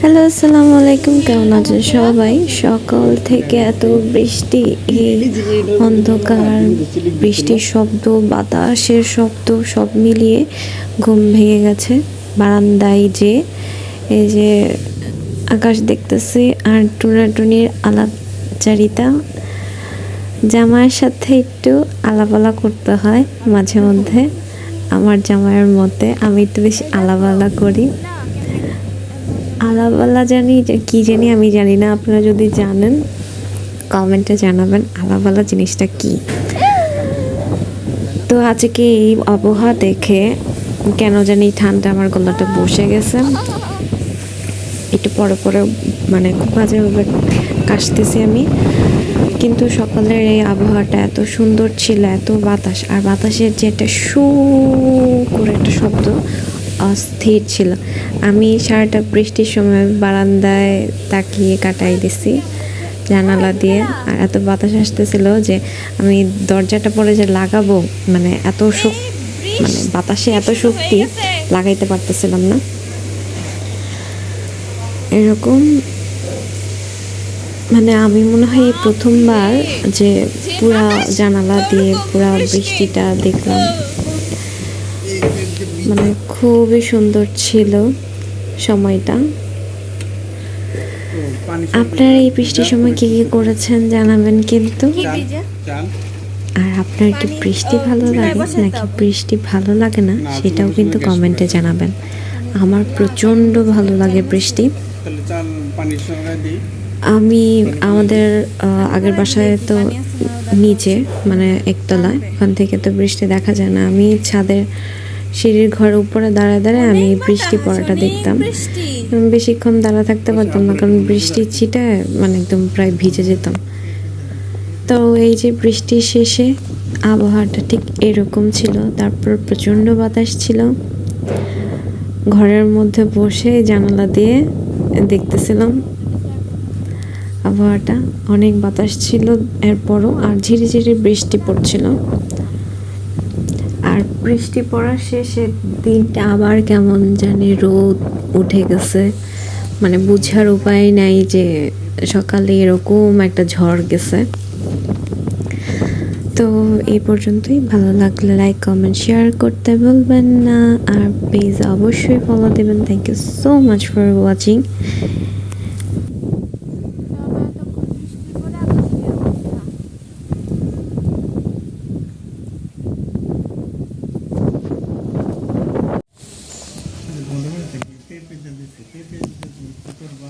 Hello, আসসালামু আলাইকুম। কেমন আছেন সবাই? সকাল থেকে এত বৃষ্টি, এই অন্ধকার, বৃষ্টির শব্দ, বাতাসের শব্দ সব মিলিয়ে ঘুম ভেঙে গেছে। বারান্দায় যে এই যে আকাশ দেখতেছি আর টুনাটুনির আলাপচারিতা, জামাইয়ের সাথে একটু আলাপালা করতে হয় মাঝে মধ্যে। আমার জামাইয়ের মতে আমি একটু বেশি আলাপালা করি। আলাপালা জানি যে কী জানি, আমি জানি না। আপনারা যদি জানেন কমেন্টে জানাবেন আলাপালা জিনিসটা কি। তো আজকে এই আবহাওয়া দেখে কেন জানি ঠান্ডা আমার গলাটা বসে গেছে, একটু পরে পরে মানে খুব বাজেভাবে কাশতেছি আমি। কিন্তু সকালের এই আবহাওয়াটা এত সুন্দর ছিল, এত বাতাস, আর বাতাসের যে একটা শু করে একটা শব্দ, অস্থির ছিল। আমি সারাটা বৃষ্টির সময় বারান্দায় তাকিয়ে কাটাই দিছি জানালা দিয়ে, আর এত বাতাস আসতেছিল যে আমি দরজাটা পরে যে লাগাবো, মানে এত মানে বাতাসে এত শক্তি, লাগাইতে পারতেছিলাম না। এরকম মানে আমি মনে হয় এই প্রথমবার যে পুরা জানালা দিয়ে পুরা বৃষ্টিটা দেখলাম। মানে খুবই সুন্দর ছিল সময়টা। আপনারা এই বৃষ্টির সময় কি কি করেছেন জানাবেন কিন্তু। আর আপনার কি বৃষ্টি ভালো লাগে নাকি বৃষ্টি ভালো লাগে না, সেটাও কিন্তু কমেন্টে জানাবেন। আমার প্রচণ্ড ভালো লাগে বৃষ্টি। আমি আমাদের আগের বাসায় তো নিচে, মানে একতলায়, ওখান থেকে তো বৃষ্টি দেখা যায় না। আমি ছাদের সিঁড়ির ঘরের উপরে দাঁড়ায় দাঁড়ায় আমি বৃষ্টি পড়াটা দেখতাম। বেশিক্ষণ দাঁড়া থাকতে পারতাম না, কারণ বৃষ্টির ছিটায় মানে একদম প্রায় ভিজে যেতাম। তো এই যে বৃষ্টির শেষে আবহাওয়াটা ঠিক এরকম ছিল। তারপর প্রচণ্ড বাতাস ছিল। ঘরের মধ্যে বসে জানালা দিয়ে দেখতেছিলাম আবহাওয়াটা। অনেক বাতাস ছিল এরপরও, আর ঝিরিঝিরি বৃষ্টি পড়ছিল। আর বৃষ্টি পড়ার শেষে দিনটা আবার কেমন জানি রোদ উঠে গেছে, মানে বুঝার উপায় নাই যে সকালে এরকম একটা ঝড় গেছে। তো এই পর্যন্তই। ভালো লাগলে লাইক কমেন্ট শেয়ার করতে ভুলবেন না, আর পেজ অবশ্যই ফলো দেবেন। Thank you so much for watching. বন্ধ করে থাকি পেঁপে দিচ্ছে পেঁপে করবা